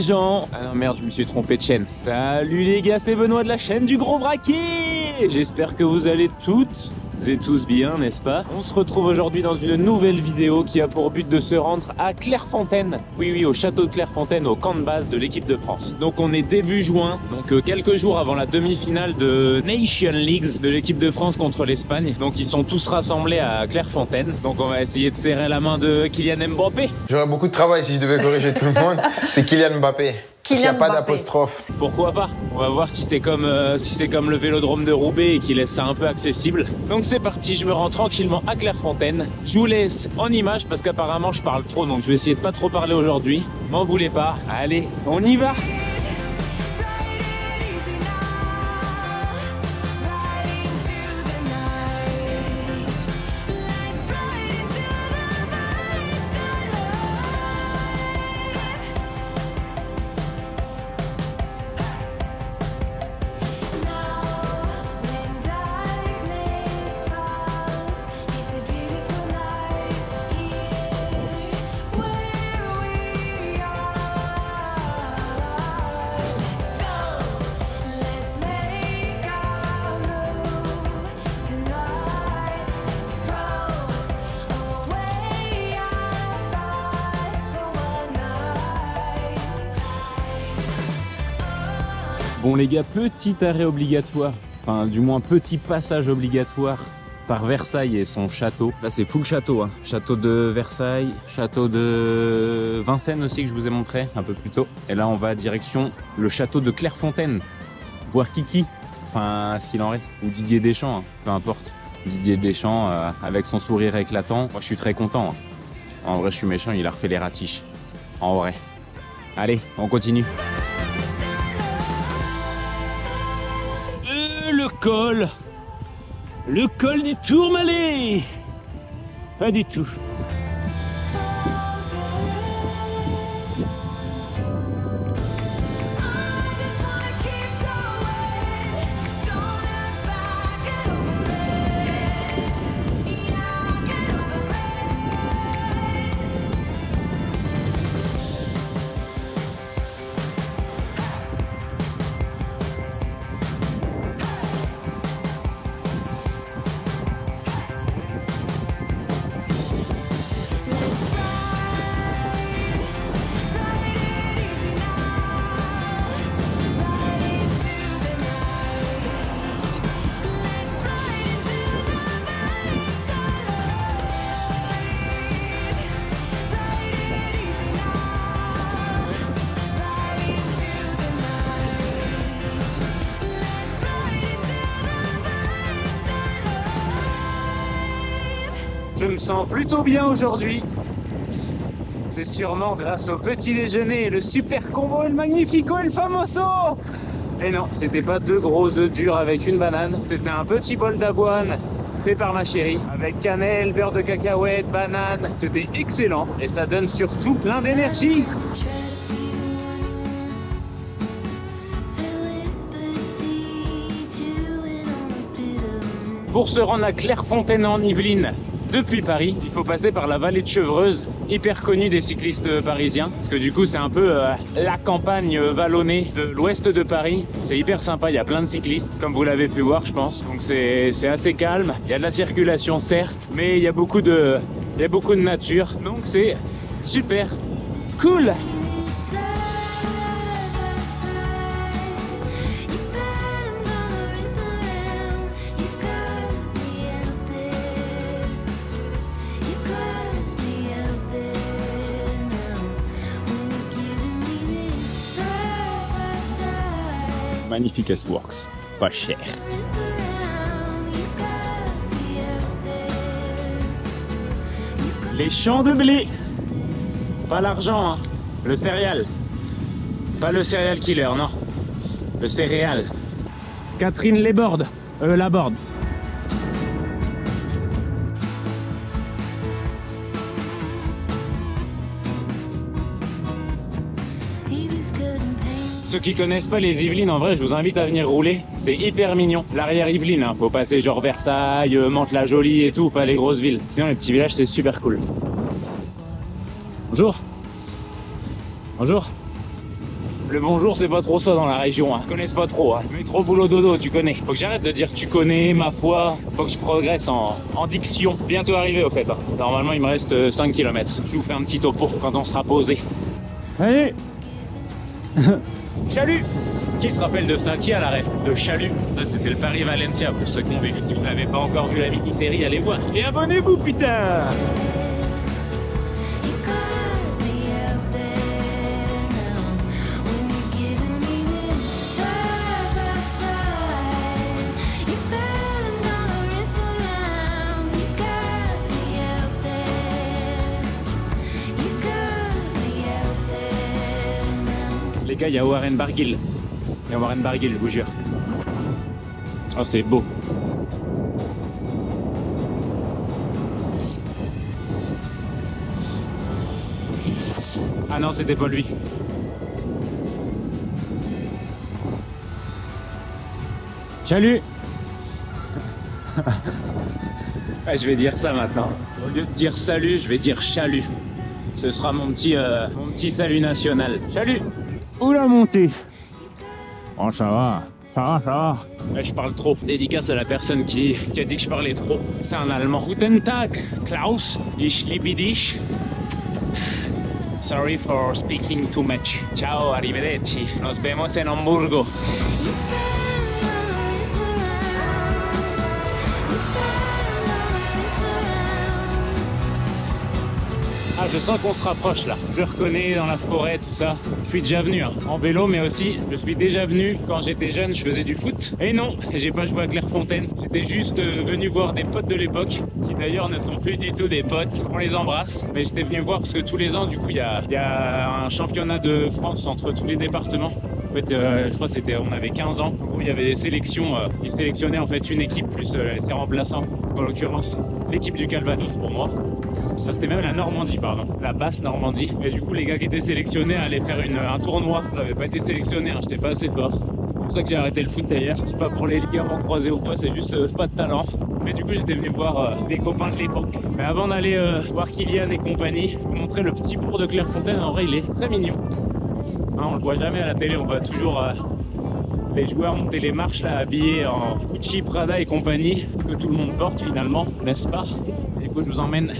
gens. Ah non merde, je me suis trompé de chaîne. Salut les gars, c'est Benoît de la chaîne du Gros Braquet. J'espère que vous allez toutes et tous bien, n'est-ce pas? On se retrouve aujourd'hui dans une nouvelle vidéo qui a pour but de se rendre à Clairefontaine. Oui, au château de Clairefontaine, au camp de base de l'équipe de France. Donc on est début juin, donc quelques jours avant la demi-finale de Nation Leagues de l'équipe de France contre l'Espagne. Donc ils sont tous rassemblés à Clairefontaine. Donc on va essayer de serrer la main de Kylian Mbappé. J'aurais beaucoup de travail si je devais corriger tout le monde. C'est Kylian Mbappé. Parce qu'il n'y a pas d'apostrophe. Pourquoi pas? On va voir si c'est comme le vélodrome de Roubaix et qu'il laisse ça un peu accessible. Donc c'est parti, je me rends tranquillement à Clairefontaine. Je vous laisse en image parce qu'apparemment je parle trop, donc je vais essayer de pas trop parler aujourd'hui. M'en voulez pas. Allez, on y va! Bon les gars, petit arrêt obligatoire, enfin du moins petit passage obligatoire par Versailles et son château. Là c'est full château, hein. Château de Versailles, château de Vincennes aussi que je vous ai montré un peu plus tôt. Et là on va direction le château de Clairefontaine, voir Kiki, enfin ce qu'il en reste, ou Didier Deschamps, hein. Peu importe. Didier Deschamps avec son sourire éclatant, moi je suis très content. Hein. En vrai je suis méchant, il a refait les ratiches, en vrai. Allez, on continue. Le col du Tourmalet. Pas du tout. Je me sens plutôt bien aujourd'hui. C'est sûrement grâce au petit déjeuner, et le super combo, el magnifico, el famoso. Et non, c'était pas deux gros œufs durs avec une banane. C'était un petit bol d'avoine fait par ma chérie, avec cannelle, beurre de cacahuète, banane. C'était excellent et ça donne surtout plein d'énergie. Pour se rendre à Clairefontaine en Yvelines, depuis Paris, il faut passer par la vallée de Chevreuse, hyper connue des cyclistes parisiens, parce que du coup c'est un peu la campagne vallonnée de l'ouest de Paris. C'est hyper sympa, il y a plein de cyclistes, comme vous l'avez pu voir je pense, donc c'est assez calme. Il y a de la circulation certes, mais il y a beaucoup de nature, donc c'est super cool. Magnificus Works, pas cher. Les champs de blé. Pas l'argent, hein. Le céréal. Pas le serial killer, non. Le céréal. Catherine Laborde. Laborde. Ceux qui connaissent pas les Yvelines, en vrai, je vous invite à venir rouler. C'est hyper mignon. L'arrière Yvelines, hein. Faut passer genre Versailles, Mantes-la-Jolie et tout, pas les grosses villes. Sinon, les petits villages, c'est super cool. Bonjour. Bonjour. Le bonjour, c'est pas trop ça dans la région, hein. Ils connaissent pas trop, hein. Métro, boulot, dodo, tu connais. Faut que j'arrête de dire tu connais, ma foi. Faut que je progresse en diction. Bientôt arrivé au fait, hein. Normalement, il me reste 5 km. Je vous fais un petit topo quand on sera posé. Allez. Chalut. Qui se rappelle de ça? Qui a la ref? De Chalut. Ça, c'était le Paris-Valencia pour ceux qui ont vu. Si vous n'avez pas encore vu la mini-série, allez voir. Et abonnez-vous, putain! Les gars, il y a Warren Barguil. Il y a Warren Barguil, je vous jure. Oh, c'est beau. Ah non, c'était pas lui. Salut. Ouais, je vais dire ça maintenant. Au lieu de dire salut, je vais dire chalut. Ce sera mon petit salut national. Salut. Où la montée? Oh, ça va. Ça va, ça va. Ouais, je parle trop. Dédicace à la personne qui a dit que je parlais trop. C'est un allemand. Guten Tag, Klaus. Ich liebe dich. Sorry for speaking too much. Ciao, arrivederci. Nos vemos en Hamburgo. Ah, je sens qu'on se rapproche là. Je reconnais dans la forêt, tout ça. Je suis déjà venu hein, en vélo, mais aussi je suis déjà venu quand j'étais jeune, je faisais du foot. Et non, j'ai pas joué à Clairefontaine. J'étais juste venu voir des potes de l'époque, qui d'ailleurs ne sont plus du tout des potes. On les embrasse. Mais j'étais venu voir parce que tous les ans, du coup, il y a un championnat de France entre tous les départements. En fait, je crois que on avait 15 ans. En gros, il y avait des sélections. Ils sélectionnaient en fait une équipe plus ses remplaçants. En l'occurrence, l'équipe du Calvados pour moi. Ça, c'était même la Normandie, pardon. La basse Normandie. Et du coup, les gars qui étaient sélectionnés allaient faire un tournoi. J'avais pas été sélectionné, hein, j'étais pas assez fort. C'est pour ça que j'ai arrêté le foot d'ailleurs. C'est pas pour les ligaments croisés ou quoi, c'est juste pas de talent. Mais du coup, j'étais venu voir les copains de l'époque. Mais avant d'aller voir Kylian et compagnie, je vais vous montrer le petit bourg de Clairefontaine. En vrai, il est très mignon. Hein, on le voit jamais à la télé, on voit toujours les joueurs monter les marches là, habillés en Gucci, Prada et compagnie, ce que tout le monde porte finalement, n'est-ce pas? Et du coup, je vous emmène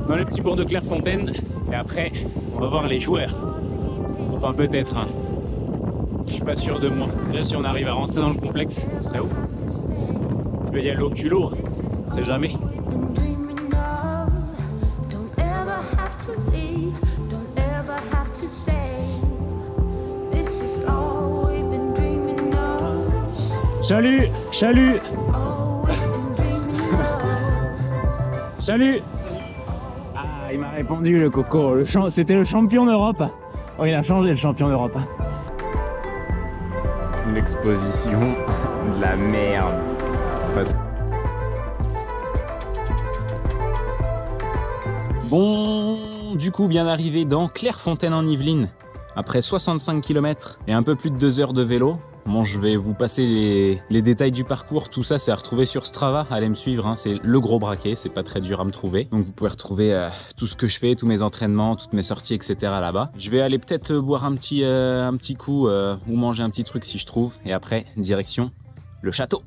dans le petit bourg de Clairefontaine et après, on va voir les joueurs. Enfin, peut-être. Hein. Je suis pas sûr de moi. Déjà, si on arrive à rentrer dans le complexe, ça serait ouf. Je vais y aller au culot, on sait jamais. Salut, salut. Salut. Ah, il m'a répondu le coco. C'était le champion d'Europe. Oh, il a changé le champion d'Europe. L'exposition de la merde. Bon, du coup, bien arrivé dans Clairefontaine en Yvelines. Après 65 km et un peu plus de 2 heures de vélo. Bon, je vais vous passer les détails du parcours. Tout ça, c'est à retrouver sur Strava. Allez me suivre, hein. C'est le gros braquet. C'est pas très dur à me trouver. Donc, vous pouvez retrouver tout ce que je fais, tous mes entraînements, toutes mes sorties, etc. là-bas. Je vais aller peut-être boire un petit coup ou manger un petit truc si je trouve. Et après, direction le château.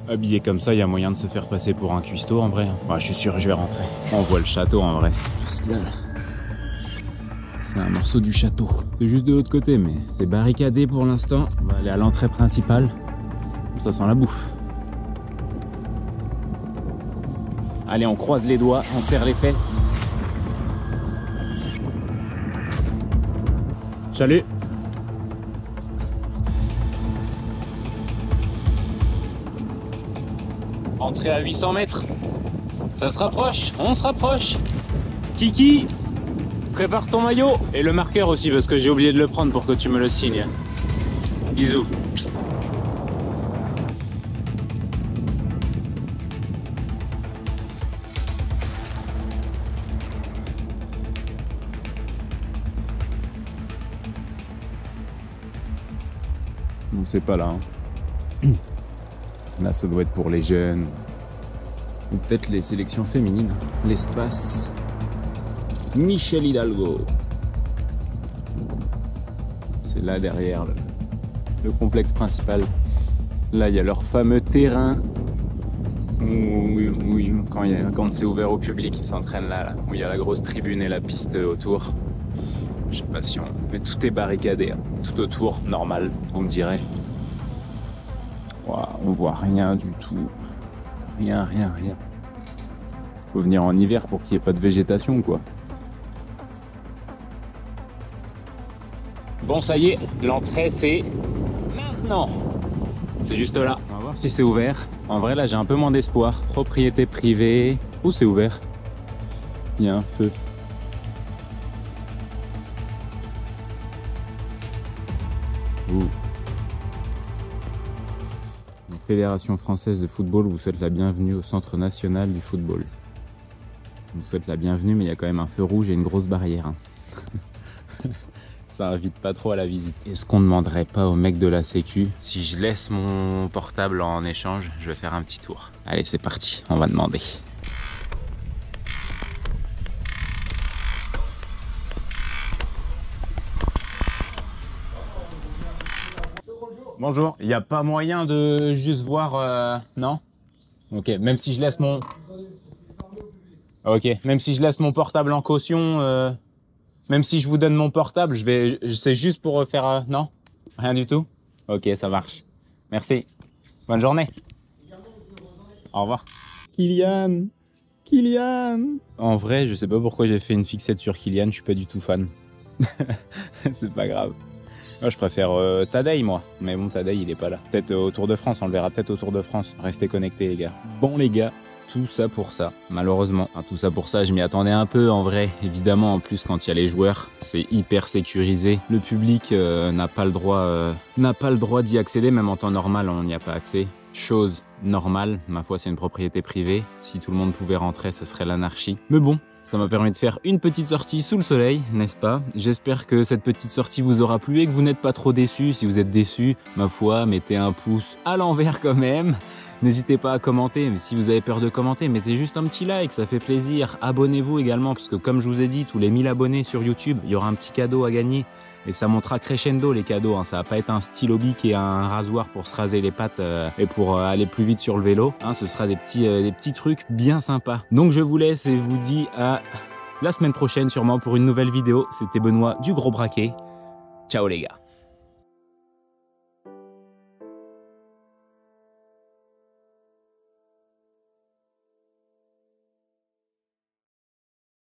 Habillé comme ça, il y a moyen de se faire passer pour un cuistot en vrai. Bah, je suis sûr que je vais rentrer. On voit le château en vrai. Juste là. C'est un morceau du château. C'est juste de l'autre côté, mais c'est barricadé pour l'instant. On va aller à l'entrée principale. Ça sent la bouffe. Allez, on croise les doigts, on serre les fesses. Salut. Entrée à 800 mètres. Ça se rapproche, on se rapproche. Kiki, prépare ton maillot. Et le marqueur aussi, parce que j'ai oublié de le prendre pour que tu me le signes. Bisous. c'est pas là. Hein. Là, ça doit être pour les jeunes. Ou peut-être les sélections féminines. L'espace Michel Hidalgo. C'est là derrière le complexe principal. Là, il y a leur fameux terrain. Oui, quand c'est ouvert au public, ils s'entraînent là, où il y a la grosse tribune et la piste autour. Je sais pas si on... Mais tout est barricadé, hein. Tout autour, normal, vous me direz. Wow, on voit rien du tout. Rien. Faut venir en hiver pour qu'il n'y ait pas de végétation, quoi. Bon, ça y est, l'entrée, c'est maintenant. C'est juste là. On va voir si c'est ouvert. En vrai, là, j'ai un peu moins d'espoir. Propriété privée. Où c'est ouvert? Il y a un feu. Ouh. La Fédération française de football vous souhaite la bienvenue au Centre national du football. On vous souhaite la bienvenue, mais il y a quand même un feu rouge et une grosse barrière. Hein. Ça invite pas trop à la visite. Est-ce qu'on ne demanderait pas au mec de la sécu si je laisse mon portable en échange? Je vais faire un petit tour. Allez, c'est parti, on va demander. Bonjour, il n'y a pas moyen de juste voir... Non? Ok, même si je laisse mon... Ok, même si je laisse mon portable en caution... Même si je vous donne mon portable, c'est juste pour faire... non? Rien du tout? Ok, ça marche. Merci. Bonne journée. Au revoir. Kylian. En vrai, je sais pas pourquoi j'ai fait une fixette sur Kylian, je suis pas du tout fan. C'est pas grave. Moi, je préfère Tadej, moi. Mais bon, Tadej, il est pas là. Peut-être au Tour de France, on le verra peut-être au Tour de France. Restez connectés, les gars. Bon, les gars. Tout ça pour ça, malheureusement. Enfin, tout ça pour ça, je m'y attendais un peu en vrai. Évidemment, en plus, quand il y a les joueurs, c'est hyper sécurisé. Le public n'a pas le droit d'y accéder, même en temps normal, on n'y a pas accès. Chose normale, ma foi, c'est une propriété privée. Si tout le monde pouvait rentrer, ce serait l'anarchie. Mais bon, ça m'a permis de faire une petite sortie sous le soleil, n'est-ce pas? J'espère que cette petite sortie vous aura plu et que vous n'êtes pas trop déçus. Si vous êtes déçus, ma foi, mettez un pouce à l'envers quand même. N'hésitez pas à commenter, mais si vous avez peur de commenter, mettez juste un petit like, ça fait plaisir. Abonnez-vous également, parce que comme je vous ai dit, tous les 1000 abonnés sur YouTube, il y aura un petit cadeau à gagner. Et ça montera crescendo les cadeaux, hein. Ça va pas être un stylo bic et un rasoir pour se raser les pattes et pour aller plus vite sur le vélo. Hein, ce sera des petits trucs bien sympas. Donc je vous laisse et vous dis à la semaine prochaine sûrement pour une nouvelle vidéo. C'était Benoît du Gros Braquet. Ciao les gars.